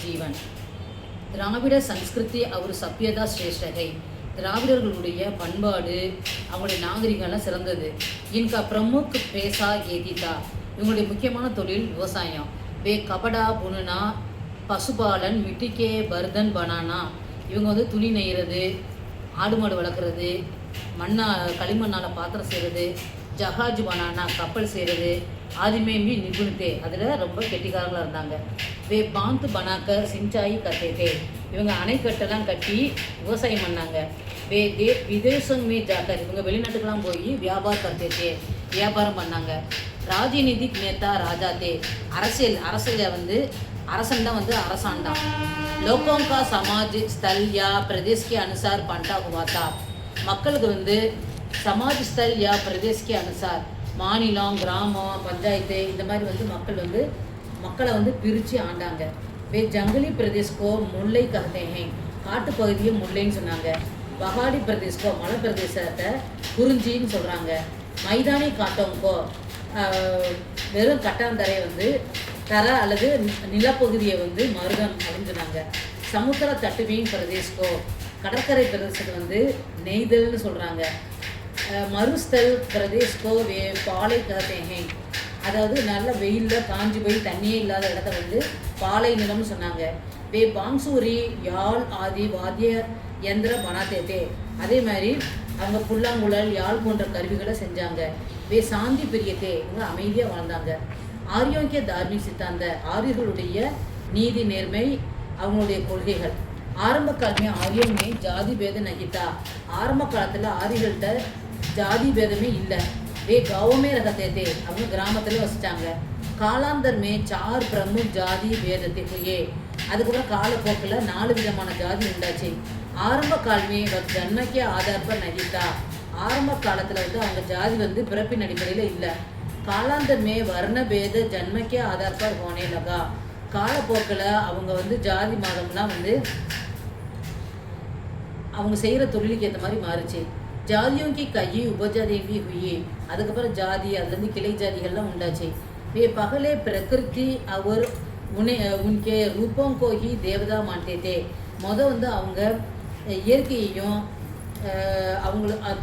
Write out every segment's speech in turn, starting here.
ஜீவன். திராவிட சன்ஸ்கிருதி அவர் சப்பியதா ஸ்ரேஷ்டகை. திராவிடர்களுடைய பண்பாடு அவங்களுடைய நாகரிகம்லாம் சிறந்தது. இன்கா பிரமுக் பேசா ஏதிதா. இவங்களுடைய முக்கியமான தொழில் விவசாயம். வே கபடா புனுனா பசுபாலன் மிட்டிகே பர்தன் பனானா. இவங்க வந்து துணி நெய்கிறது, ஆடு மாடு வளர்க்குறது, களிமண்ணால் பாத்திரம் செய்கிறது, ஜஹாஜ் பனானா கப்பல் செய்கிறது, ஆதிமேமி நிபுணத்தே அதில் ரொம்ப கெட்டிக்காரங்களாக இருந்தாங்க. வே பாந்து பனாக்க சிஞ்சாயி கத்தேதே. இவங்க அணைக்கட்டெல்லாம் கட்டி விவசாயம் பண்ணாங்க. வே விதேசமே ஜாக்கர். இவங்க வெளிநாட்டுக்கெல்லாம் போய் வியாபாரம் பண்ணாங்க. ராஜநீதிக் நேதா ராஜாதே. அரசியல் வந்து அரசன் தான் வந்து அரசாண்டான். லோகோங்கா சமாஜ் ஸ்தல் யா பிரதேஷ்கே அனுசார் பண்டா ஹுவாத்தா. மக்களுக்கு வந்து சமாஜ் ஸ்தல் யா பிரதேஷ்கே அனுசார் மாநிலம், கிராமம், பஞ்சாயத்து இந்த மாதிரி வந்து மக்களை வந்து பிரித்து ஆண்டாங்க. வே ஜங்கலி பிரதேஷ்கோ முல்லை கஹதேஹேன். காட்டுப்பகுதியை முல்லைன்னு சொன்னாங்க. பகாடி பிரதேஷ்கோ மலை பிரதேசத்தை குறிஞ்சின்னு சொல்கிறாங்க. மைதானி காட்டோங்கோ வெறும் கட்டாந்தரையை வந்து தர அல்லது நிலப்பகுதியை வந்து மருதம் அப்படின்னு சொன்னாங்க. சமுத்திர தட்டுவீன் பிரதேஷ்கோ கடற்கரை பிரதேசத்தை வந்து நெய்தல்னு சொல்கிறாங்க. மருஸ்தல் பிரதேஷ்கோ பாலை கஹதேஹேன். அதாவது நல்ல வெயிலில் காஞ்சி போய் தண்ணியே இல்லாத இடத்த வந்து பாலை நிலம்னு சொன்னாங்க. வே பாங்சூரி யாழ் ஆதி வாத்திய யந்திர பனாத்தேத்தே. அதே மாதிரி அவங்க புல்லாங்குழல், யாழ் போன்ற கருவிகளை செஞ்சாங்க. வே சாந்தி பிரியத்தே. இவங்க அமைதியாக வாழ்ந்தாங்க. ஆரியோக்கிய தார்மிக் சித்தாந்த. ஆரியர்களுடைய நீதி நேர்மை அவங்களுடைய கொள்கைகள். ஆரம்ப காலமே ஆரியமே ஜாதி பேத நகிதா. ஆரம்ப காலத்தில் ஆரியர்கள்ட்ட ஜாதி பேதமே இல்லை. வே கவுமே ரகத்தே. அவங்க கிராமத்தில் வசித்தாங்க. காலாந்தர்மே சார் பிரமுக் ஜாதி பேதத்தையே. அதுக்கப்புறம் காலப்போக்கில் 4 விதமான ஜாதி உண்டாச்சு. ஆரம்ப காலமே ஜன்மக்கே ஆதார்ப நகிதா. ஆரம்ப காலத்தில் வந்து அவங்க ஜாதி வந்து பிறப்பின் அடிப்படையில் இல்லை. காலாந்தர்மே வர்ண பேத ஜன்மக்கே ஆதார்ப ஹோனே லகா. காலப்போக்கில் அவங்க வந்து ஜாதி மாதம்லாம் வந்து அவங்க செய்கிற தொழிலுக்கு ஏற்ற மாதிரி மாறுச்சு. ஜாதியோங்கி கையை உபஜாதேவி ஹுயே. அதுக்கப்புறம் ஜாதி அதுலேருந்து கிளை ஜாதிகள்லாம் உண்டாச்சு. வே பகலே பிரகிருதி அவர் உன்கே ரூபங்கோஹி தேவதா மாட்டேதே. வந்து அவங்க இயற்கையையும்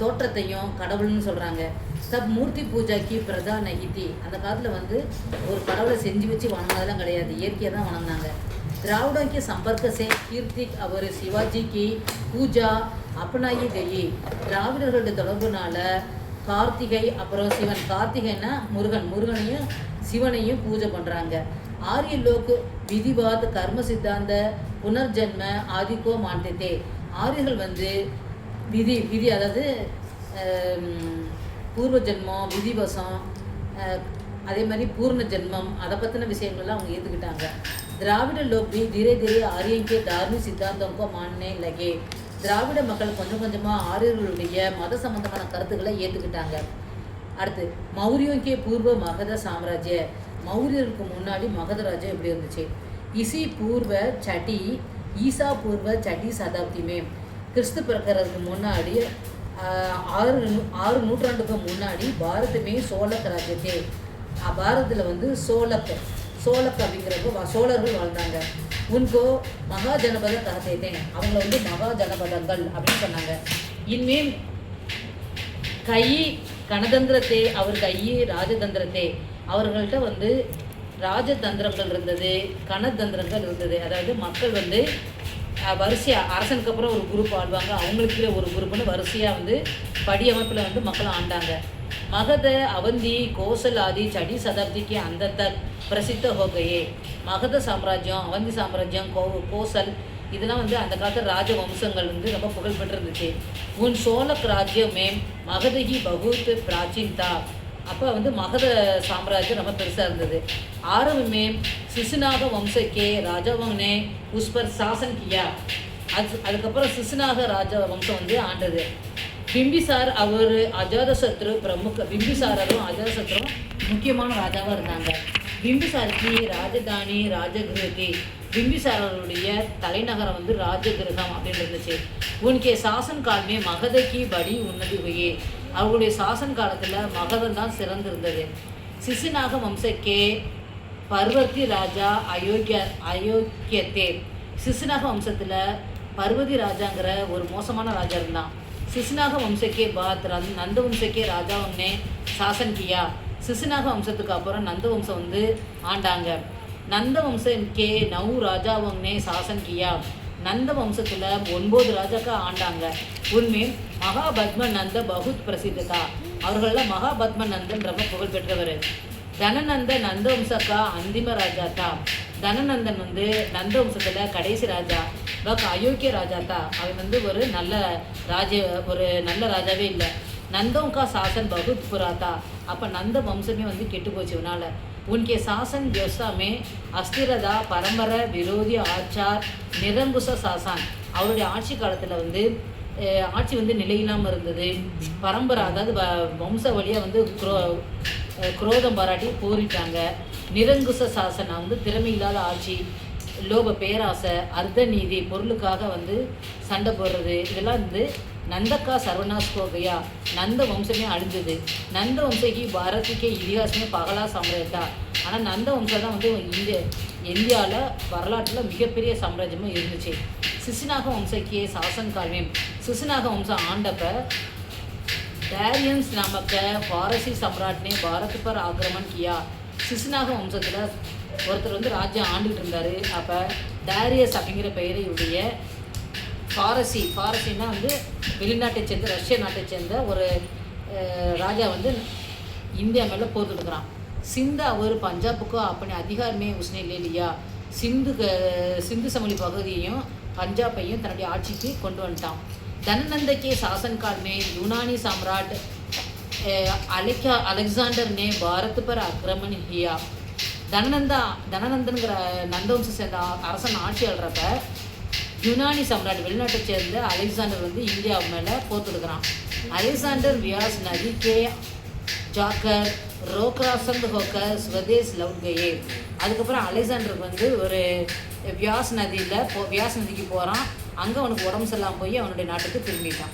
தோற்றத்தையும் கடவுள்னு சொல்கிறாங்க. சப் மூர்த்தி பூஜாக்கி பிரதான ஹிதி. அந்த காலத்தில் வந்து ஒரு கடவுளை செஞ்சு வச்சு வணங்கினதெல்லாம் கிடையாது, இயற்கையை தான் வணங்கினாங்க. திராவிடோக்கி சம்பர்க்கசே கீர்த்திக் அவர் சிவாஜிக்கு பூஜா அப்பனாயி கயி. திராவிடர்களுடைய தொடர்புனால கார்த்திகை அப்புறம் சிவன். கார்த்திகைன்னா முருகனையும் சிவனையும் பூஜை பண்ணுறாங்க. ஆரிய லோக் விதிவாத் கர்ம சித்தாந்த புனர்ஜன்ம ஆதிக்கோ மாண்டதே. ஆரியர்கள் வந்து விதி அதாவது பூர்வ ஜென்மம், விதிவசம், அதே மாதிரி பூர்ண ஜென்மம், அதை பற்றின விஷயங்கள்லாம் அவங்க ஏற்றுக்கிட்டாங்க. திராவிட லோக் भी धीरे धीरे आर्यों के धार्मिक सिद्धांतों को मानने लगे. திராவிட மக்கள் கொஞ்சம் கொஞ்சமாக ஆரியர்களுடைய மத சம்பந்தமான கருத்துக்களை ஏற்றுக்கிட்டாங்க. அடுத்து மௌரியோங்கே பூர்வ மகத சாம்ராஜ்ய. மௌரியருக்கு முன்னாடி மகத ராஜ்யம் எப்படி இருந்துச்சு? ஈசா பூர்வ சட்டி சதாப்திமே. கிறிஸ்து பிறக்கிறதுக்கு முன்னாடி 6 நூற்றாண்டுக்கு முன்னாடி பாரதமே சோழக் ராஜ்யத்தே. பாரதத்தில் வந்து சோழக் அப்படிங்கிறப்ப சோழர்கள் வாழ்ந்தாங்க. உன்கோ மகா ஜனபத கஹதேதே. அவங்கள வந்து மகா ஜனபதங்கள் அப்படின்னு சொன்னாங்க. இனிமேல் கை கணதந்திரத்தே அவர் கையே ராஜதந்திரத்தே. அவர்கள்ட்ட வந்து ராஜதந்திரங்கள் இருந்தது, கணதந்திரங்கள் இருந்தது. அதாவது மக்கள் வந்து வரிசையாக அரசனுக்கு அப்புறம் ஒரு குரூப் ஆடுவாங்க, அவங்களுக்கு ஒரு குரூப்னு வரிசையாக வந்து படியமைப்பில் வந்து மக்கள் ஆண்டாங்க. மகத அவந்தி கோசல் ஆதி சடி சதாப்திக்கு அந்த பிரசித்த ஹோகையே. மகத சாம்ராஜ்யம், அவந்தி சாம்ராஜ்யம், கோசல் இதெல்லாம் வந்து அந்த காலத்து ராஜவம்சங்கள் வந்து ரொம்ப புகழ்பெற்று இருந்துச்சு. உன் சோழக் ராஜ்யமே மகதகி பகுத் பிராச்சீன்தா. அப்போ வந்து மகத சாம்ராஜ்யம் ரொம்ப பெருசாக இருந்தது. ஆரம்பமே சிசுநாக வம்சக்கே ராஜவங்னே உஸ்பர் சாசன் கியா. அதுக்கப்புறம் சிசுநாக ராஜ வம்சம் வந்து ஆண்டது. பிம்பிசார் அவர் அஜாதசத்ரு பிரமுக. பிம்பிசாரரும் அஜாதசத்ரும் முக்கியமான ராஜாவாக இருந்தாங்க. பிம்பிசாருக்கு ராஜதானி ராஜகிருகி. பிம்பிசாரருடைய தலைநகரம் வந்து ராஜகிருகம் அப்படின்னு இருந்துச்சு. உனக்கே சாசன் காலமே மகதக்கி படி உன்னதி ஹுயே. அவர்களுடைய சாசன் காலத்தில் மகதம் தான் சிறந்திருந்தது. சிசுநாக வம்சக்கே பர்வதி ராஜா அயோக்கியத்தே. சிசுநாக வம்சத்தில் பர்வதி ராஜாங்கிற ஒரு மோசமான ராஜா இருந்தான். சிசுநாக வம்சக்கே பாத் நந்த வம்சக்கே ராஜாவுன்னே சாசன் கியா. சிசுநாக வம்சத்துக்கு அப்புறம் நந்த வம்சம் வந்து ஆண்டாங்க. நந்த வம்சக்கே நவு ராஜாவுன்னே சாசன் கியா. நந்த வம்சத்தில் 9 ராஜாக்கா ஆண்டாங்க. உண்மை மகாபத்ம நந்த பகுத் பிரசித்ததா. அவர்களெல்லாம் மகாபத்ம நந்தன் ரொம்ப புகழ் பெற்றவர். தனநந்த நந்த வம்சக்கா அந்திம ராஜா தா. தனநந்தன் வந்து நந்த வம்சத்தில் கடைசி ராஜா. அயோக்கிய ராஜா தா. அவன் வந்து ஒரு நல்ல ராஜாவே இல்லை. நந்தோங்கா சாசன் பகுத் புராதா. அப்போ நந்த வம்சமே வந்து கெட்டு போச்சு இவனால. உன்கே சாசன் ஜோசாமே அஸ்திரதா பரம்பர விரோதி ஆச்சார் நிரங்குச சாசான். அவருடைய ஆட்சி காலத்தில் வந்து ஆட்சி வந்து நிலையில்லாமல் இருந்தது. பரம்பரை அதாவது வம்ச வழியாக வந்து குரோதம் பாராட்டி போரிட்டாங்க. நிரங்குச சாசனா வந்து திறமை இல்லாத ஆட்சி, லோப பேராசை, அர்த்த நீதி, பொருளுக்காக வந்து சண்டை போடுறது, இதெல்லாம் வந்து நந்தக்கா சர்வநாஸ் கோகையா. நந்த வம்சமே அழிஞ்சது. நந்த வம்சக்கு பாரதிக்கே இதிகாசமே பகலா சாம்ராஜ்யத்தா. ஆனால் நந்த வம்சம் தான் வந்து இந்தியாவில் வரலாற்றில் மிகப்பெரிய சாம்ராஜ்யமும் இருந்துச்சு. சிசுநாக வம்சக்கே சாசன் கால்மே. சிசுநாக வம்சம் ஆண்டப்ப டேரியன்ஸ் நமக்கு பாரசி சம்ராட்னே பாரத் பர் ஆக்கிரமன் கியா. சிசுநாக வம்சத்தில் ஒருத்தர் வந்து ராஜ்யம் ஆண்டுகிட்டு இருந்தார். அப்போ டேரியஸ் அப்படிங்கிற பெயரையுடைய ஃபாரசின்னா வந்து வெளிநாட்டை சேர்ந்த ரஷ்ய நாட்டை சேர்ந்த ஒரு ராஜா வந்து இந்தியா மேலே போர் தொடுக்கிறான். சிந்து அவர் பஞ்சாபுக்கோ அப்படி அதிகாரமே உஸ்னே இல்லையா. சிந்து சமவெளி பகுதியையும் பஞ்சாபையும் தன்னுடைய ஆட்சிக்கு கொண்டு வந்துட்டான். धननंद के शासनकाल में यूनानी सम्राट अलेक्जेंडर ने भारत पर आक्रमण किया. தனநந்தன்கிற நந்தவம்சம் சேர்ந்த அரசன் ஆட்சி ஆள்றப்ப யுனானி சம்ராட் வெளிநாட்டை சேர்ந்த அலெக்சாண்டர் வந்து இந்தியா மேலே போர் தொடுக்கிறான். அலெக்சாண்டர் வியாஸ் நதி கே ஜாக்கர் ரோக்ராசந்த் ஹோக்கர் ஸ்வதேஷ் லவுட் கயே. அதுக்கப்புறம் அலெக்சாண்டருக்கு வந்து ஒரு வியாஸ் நதிக்கு போகிறான். அங்கே அவனுக்கு உடம்பு சரியில்லாமல் போய் அவனுடைய நாட்டுக்கு திரும்பிட்டான்.